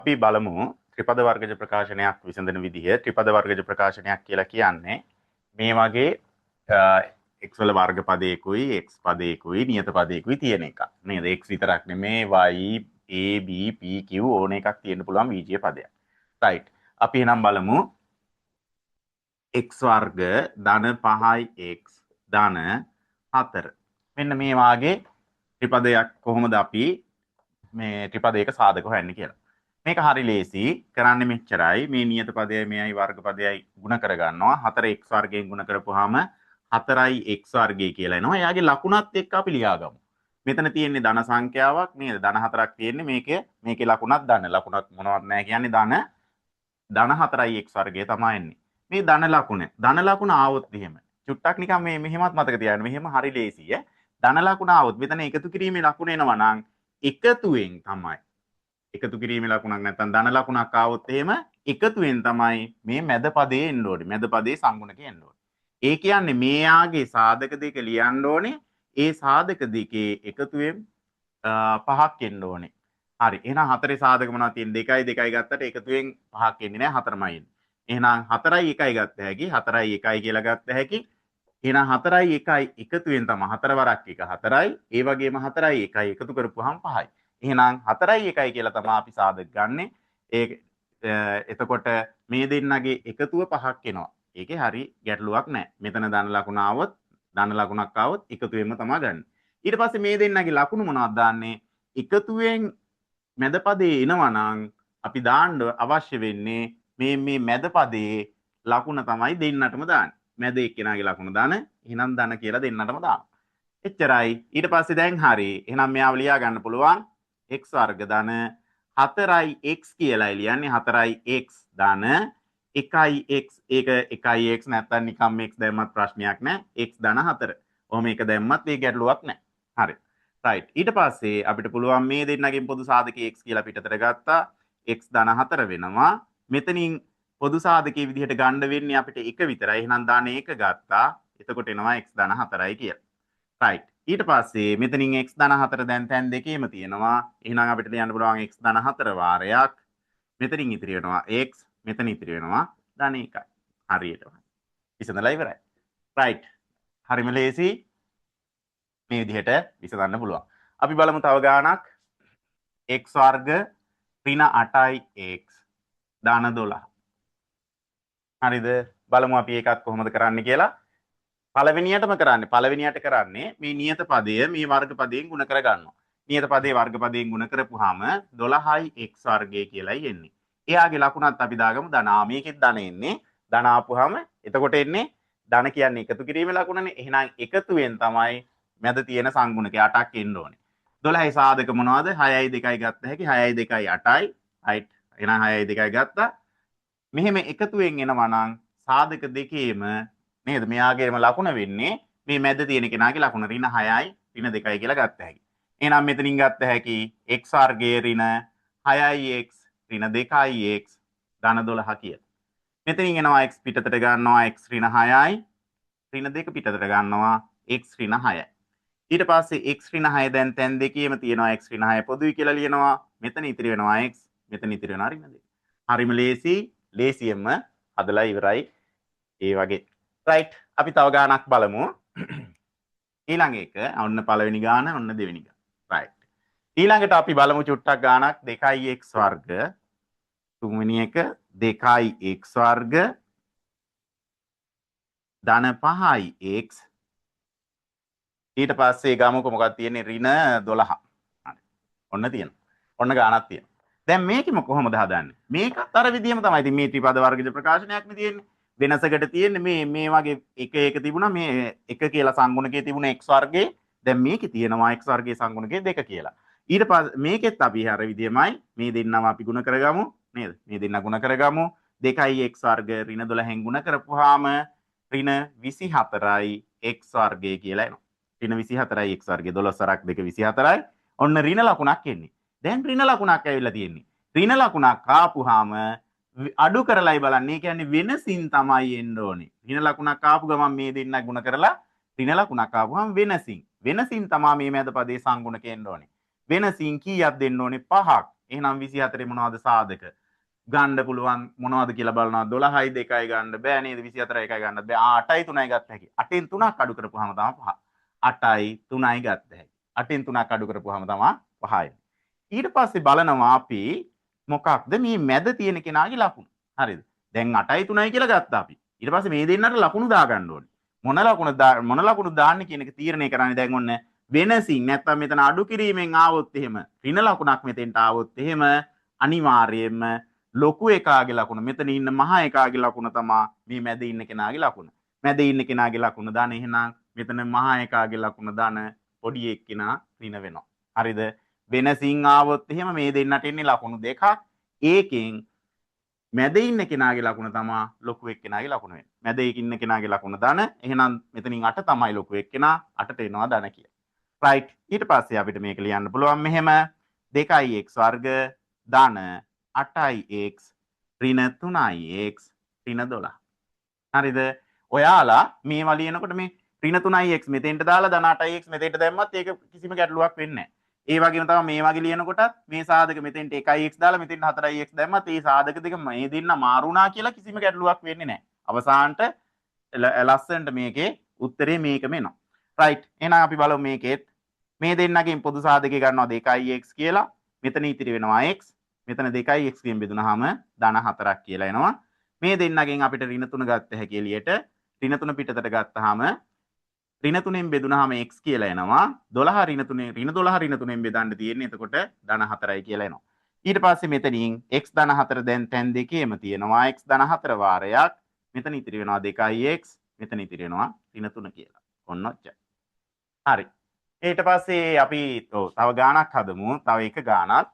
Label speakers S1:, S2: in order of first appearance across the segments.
S1: අපි බලමු ත්‍රිපද වර්ගජ ප්‍රකාශනයක් විසඳන විදිහ. ත්‍රිපද වර්ගජ ප්‍රකාශනයක් කියලා කියන්නේ මේ වගේ x වල වර්ග පදයකුයි x පදයකුයි නියත පදයකුයි තියෙන එක. නේද? x විතරක් නෙමේ y a b p q ඕන එකක් තියෙන්න පුළුවන් බීජීය පදයක්. right. අපි එහෙනම් බලමු x වර්ග ධන 5යි x ධන 4. මෙන්න මේ වාගේ ත්‍රිපදයක් කොහොමද අපි මේ ත්‍රිපදයක සාධක හොයන්නේ කියලා. මේක හරි ලේසි. කරන්නේ මෙච්චරයි. මේ නියත පදයයි මෙයයි වර්ග පදයයි ගුණ කරගන්නවා. 4x වර්ගයෙන් ගුණ කරපුවාම 4x වර්ගය කියලා එනවා. එයාගේ ලකුණත් එක්ක අපි ලියාගමු. මෙතන තියෙන්නේ ධන සංඛ්‍යාවක් නේද? ධන 4ක් තියෙන්නේ. මේකේ ලකුණක් ධන. ලකුණක් මොනවත් නැහැ කියන්නේ ධන 4x වර්ගය තමයි එන්නේ. මේ ධන ලකුණ. ධන ලකුණ ආවොත් එහෙම. චුට්ටක් නිකන් මේ මෙහෙමත් මතක තියාගන්න. මෙහෙම හරි ලේසි ඈ. ධන ලකුණ ආවොත් මෙතන එකතු කිරීමේ ලකුණ එනවා නම් එකතුවෙන් තමයි. එකතු කිරීමේ ලකුණක් නැත්නම් ධන ලකුණක් ආවොත් එහෙම එකතුවෙන් තමයි මේ මැද පදේ එන්න ඕනේ. මැද පදේ සංගුණකේ එන්න ඕනේ. ඒ කියන්නේ මෙයාගේ සාධක දෙක ලියන්න ඕනේ. ඒ සාධක දෙකේ එකතුවෙන් 5ක් එන්න ඕනේ. හරි. එහෙනම් 4 සාධක මොනවද තියෙන්නේ? 2යි 2යි ගත්තට එකතුවෙන් 5ක් එන්නේ නැහැ 4මයි එන්නේ. එහෙනම් 4යි 1යි ගත්ත හැකි 4යි 1යි කියලා ගත්ත හැකි. එහෙනම් 4යි 1යි එකතුවෙන් තමයි 4 වරක් 1 4යි. ඒ වගේම 4යි 1යි එකතු කරපුවාම 5යි. එහෙනම් 4යි 1යි කියලා තමයි අපි සාධක ගන්නෙ. එතකොට මේ දෙන්නගේ එකතුව 5ක් එනවා. ඒකේ හරි ගැටලුවක් නැහැ. මෙතන ධන ලකුණ ආවොත් ධන ලකුණක් ආවොත් එකතුවෙන්ම තමයි ගන්න. ඊට පස්සේ මේ දෙන්නගේ ලකුණු මොනවද දාන්නේ? එකතුවෙන් මැද පදේ එනවා නම් අපි දාන්න අවශ්‍ය වෙන්නේ මේ මැද පදේ ලකුණ තමයි දෙන්නටම දාන්නේ. මැද එක්කෙනාගේ ලකුණ දාන. එහෙනම් ධන කියලා දෙන්නටම දානවා. එච්චරයි. ඊට පස්සේ දැන් හරි. එහෙනම් මෙයාව ලියා ගන්න පුළුවන් x වර්ග ධන 4x කියලායි ලියන්නේ 4x ධන 1x ඒක 1x නැත්තම් නිකම් x දැම්මත් ප්‍රශ්නයක් නැහැ x ධන 4. ඔහොම එක දැම්මත් ඒ ගැටලුවක් නැහැ. හරි. right. ඊට පස්සේ අපිට පුළුවන් මේ දෙන්නගෙන් පොදු සාධකයේ x කියලා පිටතට ගත්තා x ධන 4 වෙනවා. මෙතනින් පොදු සාධකයේ විදිහට ගන්න වෙන්නේ අපිට 1 විතරයි. එහෙනම් ධන 1 ගත්තා. එතකොට එනවා x ධන 4යි කියලා. right. ඊට පස්සේ මෙතනින් x ධන 4 දැන් තැන් දෙකේම තියෙනවා. එහෙනම් අපිට ලියන්න පුළුවන් x ධන 4 වාරයක්. මෙතනින් ඉතිරි වෙනවා x, මෙතන ඉතිරි වෙනවා ධන 1යි. හරියටම. විසඳලා ඉවරයි. right. හරිම ලේසි. මේ විදිහට විසඳන්න පුළුවන්. අපි බලමු තව ගානක්. x වර්ග ඍණ 8යි x ධන 12. හරිද? බලමු අපි ඒකත් කොහොමද කරන්නේ කියලා. පළවෙනියටම කරන්නේ මේ නියත පදය මේ වර්ග පදයෙන් ගුණ කරගන්නවා. නියත පදේ වර්ග පදයෙන් ගුණ කරපුවාම 12යි x වර්ගය කියලායි එන්නේ. එයාගේ ලකුණත් අපි දාගමු ධන. මේකෙත් ධන එන්නේ. ධන ආපුවාම එතකොට එන්නේ ධන කියන්නේ එකතු කිරීමේ ලකුණනේ. එහෙනම් එකතුවෙන් තමයි මැද තියෙන සංගුණකේ 8ක් එන්න ඕනේ. 12යි සාධක මොනවද? 6යි 2යි ගත්ත හැකි 6යි 2යි 8යි. right. එහෙනම් 6යි 2යි ගත්තා. මෙහෙම එකතුවෙන් එනවා නම් සාධක දෙකේම නේද? මෙයාගේම ලකුණ වෙන්නේ මේ මැද තියෙන කෙනාගේ ලකුණ ඍණ 6යි ඍණ 2යි කියලා ගත්ත හැකි. එහෙනම් මෙතනින් ගත්ත හැකි x වර්ගයේ ඍණ 6යි x ඍණ 2යි x ධන 12 කියලා. මෙතනින් එනවා x පිටතට ගන්නවා x ඍණ 6යි ඍණ 2 පිටතට ගන්නවා x ඍණ 6යි. ඊට පස්සේ x ඍණ 6 දැන් තැන් දෙකේම තියෙනවා x ඍණ 6 පොදුයි කියලා ලියනවා. මෙතන ඉතිරි වෙනවා x, මෙතන ඉතිරි වෙනවා ඍණ 2. හරිම ලේසි. ලේසියෙන්ම හදලා ඉවරයි. ඒ වගේ. right. අපි තව ගානක් බලමු. ඊළඟ එක ඔන්න පළවෙනි ගාන, ඔන්න දෙවෙනි ගාන. right. ඊළඟට අපි බලමු චුට්ටක් ගානක් 2x වර්ග. තුන්වෙනි එක 2x වර්ග ධන 5x. ඊට පස්සේ ගමුකෝ මොකක්ද තියෙන්නේ ඍණ 12. හරි. ඔන්න තියෙනවා. ඔන්න ගානක් තියෙනවා. දැන් මේකෙම කොහොමද හදන්නේ? මේකත් අර විදියම තමයි. ඉතින් මේ ත්‍රිපද වර්ගජ ප්‍රකාශනයක් නේ තියෙන්නේ. වෙනසකට තියෙන්නේ මේ වගේ එක තිබුණා මේ එක කියලා සංගුණකයේ තිබුණ x වර්ගයේ දැන් මේකේ තියෙනවා x වර්ගයේ සංගුණකයේ 2 කියලා. ඊට පස්සේ මේකෙත් අපි අර විදියමයි මේ දෙන්නම අපි ගුණ කරගමු නේද? මේ දෙන්න ගුණ කරගමු 2යි x වර්ග ඍණ 12න් ගුණ කරපුවාම ඍණ 24යි x වර්ගය කියලා එනවා. ඍණ 24යි x වර්ගය 12 වරක් 2 24යි. ඔන්න ඍණ ලකුණක් එන්නේ. දැන් ඍණ ලකුණක් ඇවිල්ලා තියෙන්නේ. ඍණ ලකුණක් ආපුවාම අඩු කරලායි බලන්නේ. ඒ කියන්නේ වෙනසින් තමයි එන්න ඕනේ. ඍණ ලකුණක් ආපු ගමන් මේ දෙන්න ගුණ කරලා ඍණ ලකුණක් ආපුවම වෙනසින් තමයි මේ මැද පදේ සංගුණක එන්න ඕනේ. වෙනසින් කීයක් දෙන්න ඕනේ? 5ක්. එහෙනම් 24 මොනවද සාධක? ගන්න පුළුවන් මොනවද කියලා බලනවා 12යි 2යි ගන්න බෑ නේද 24යි 1යි ගන්නත් බෑ 8යි 3යි ගත්ත හැකි 8න් 3ක් අඩු කරපුවාම තමයි 5 8යි 3යි ගත්ත හැකි 8න් 3ක් අඩු කරපුවාම තමයි 5යි ඊට පස්සේ බලනවා අපි මොකක්ද මේ මැද තියෙන කෙනාගේ ලකුණු හරිද දැන් 8යි 3යි කියලා ගත්තා අපි ඊට පස්සේ මේ දෙන්නට ලකුණු දාගන්න ඕනේ මොන ලකුණු දාන්නේ කියන එක තීරණය කරන්නේ දැන් ඔන්න වෙනසින් නැත්තම් මෙතන අඩු කිරීමෙන් ආවොත් එහෙම ඍණ ලකුණක් මෙතෙන්ට ආවොත් එහෙම අනිවාර්යයෙන්ම ලොකු එකාගේ ලකුණ මෙතන ඉන්න මහා එකාගේ ලකුණ තමයි මේ මැද ඉන්න කෙනාගේ ලකුණ. මැද ඉන්න කෙනාගේ ලකුණ දාන එහෙනම් මෙතන මහා එකාගේ ලකුණ දාන පොඩි එක්කෙනා ඍණ වෙනවා. හරිද? වෙනසින් ආවොත් එහෙම මේ දෙන්නට එන්නේ ලකුණු දෙකක්. ඒකෙන් මැද ඉන්න කෙනාගේ ලකුණ තමයි ලොකු එක්කෙනාගේ ලකුණ වෙන්නේ. මැද ඉන්න කෙනාගේ ලකුණ දාන එහෙනම් මෙතනින් 8 තමයි ලොකු එක්කෙනා 8ට එනවා දාන කියලා. right ඊට පස්සේ අපිට මේක ලියන්න පුළුවන් මෙහෙම 2x වර්ග දාන 8x ඍණ 3x ඍණ 12. හරිද? ඔයාලා මේවා ලියනකොට මේ ඍණ 3x මෙතෙන්ට දාලා ධන 8x මෙතෙන්ට දැම්මත් ඒක කිසිම ගැටලුවක් වෙන්නේ නැහැ. ඒ වගේම තමයි මේ වගේ ලියනකොටත් මේ සාධක මෙතෙන්ට 1x දාලා මෙතෙන්ට 4x දැම්මත් ඒ සාධක දෙක මේ දෙන්න මාරුණා කියලා කිසිම ගැටලුවක් වෙන්නේ නැහැ. අවසානට ලස්සනට මේකේ උත්තරේ මේකම එනවා. right එහෙනම් අපි බලමු මේකෙත් මේ දෙන්නගෙන් පොදු සාධකය ගන්නවා 2x කියලා. මෙතන ඉතිරි වෙනවා x මෙතන 2x ගෙන් බෙදුනහම ධන 4ක් කියලා එනවා. මේ දෙන්නගෙන් අපිට ඍණ 3 ගත්ත හැකි එළියට ඍණ 3 පිටතට ගත්තාම ඍණ 3ෙන් බෙදුනහම x කියලා එනවා. 12 ඍණ 3 ඍණ 12 ඍණ 3ෙන් බෙදන්න තියෙන්නේ. එතකොට ධන 4යි කියලා එනවා. ඊට පස්සේ මෙතනින් x ධන 4 දැන් තැන් දෙකේම තියෙනවා. x ධන 4 වාරයක් මෙතන ඉතිරි වෙනවා 2x මෙතන ඉතිරි වෙනවා ඍණ 3 කියලා. ඔන්න ඔච්චර. හරි. ඊට පස්සේ අපි තව ගානක් හදමු. තව එක ගානක්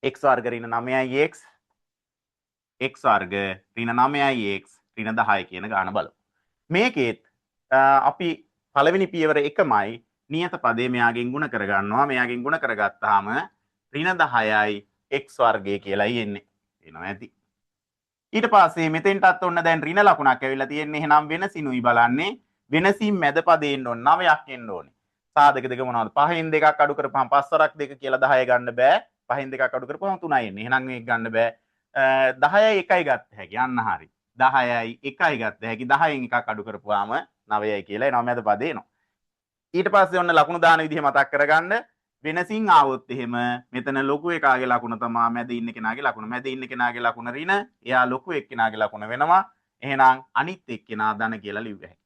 S1: x වර්ග ඍණ 9x x වර්ග ඍණ 9x ඍණ 10 කියන ගාන බලමු. මේකෙත් අපි පළවෙනි පියවර එකමයි නියත පදේ මෙයාගෙන් ගුණ කරගන්නවා. මෙයාගෙන් ගුණ කරගත්තාම ඍණ 10යි x වර්ගය කියලායි එන්නේ. එනවා ඇති. ඊට පස්සේ මෙතෙන්ටත් ඔන්න දැන් ඍණ ලකුණක් ඇවිල්ලා තියෙන්නේ. එහෙනම් වෙනසිනුයි බලන්නේ. වෙනසින් මැද පදේ එන්න ඕන 9ක් එන්න ඕනේ. සාධක දෙක මොනවද? 5න් 2ක් අඩු කරපුවම 5 වරක් 2 කියලා 10 ගන්න බෑ. 5න් 2ක් අඩු කරපුවම 3යි එන්නේ. එහෙනම් මේක ගන්න බෑ. 10යි 1යි ගත්ත හැකි. අන්න හරි. 10යි 1යි ගත්ත හැකි. 10න් 1ක් අඩු කරපුවාම 9යි කියලා එනවා මැද පදේ එනවා. ඊට පස්සේ ඔන්න ලකුණු දාන විදිහ මතක් කරගන්න. වෙනසින් ආවොත් එහෙම මෙතන ලොකු එකාගේ ලකුණ තමයි මැද ඉන්න කෙනාගේ ලකුණ. මැද ඉන්න කෙනාගේ ලකුණ ඍණ. එයා ලොකු එක්කෙනාගේ ලකුණ වෙනවා. එහෙනම් අනිත් එක්කෙනා ධන කියලා ලිව්ව හැකියි.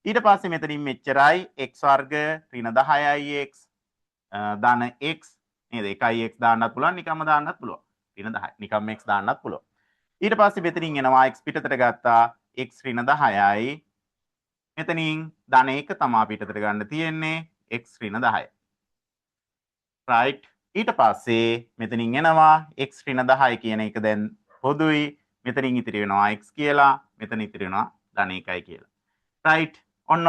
S1: ඊට පස්සේ මෙතනින් මෙච්චරයි x වර්ග ඍණ 10යි x ධන x නේද 1යි x දාන්නත් පුළුවන් නිකම්ම දාන්නත් පුළුවන් ඍණ 10 නිකම්ම x දාන්නත් පුළුවන් ඊට පස්සේ මෙතනින් එනවා x පිටතට ගත්තා x ඍණ 10යි මෙතනින් ධන 1 තමයි පිටතට ගන්න තියෙන්නේ x ඍණ 10 right ඊට පස්සේ මෙතනින් එනවා x ඍණ 10 කියන එක දැන් පොදුයි මෙතනින් ඉතිරි වෙනවා x කියලා මෙතන ඉතිරි වෙනවා ධන 1යි කියලා right ඔන්න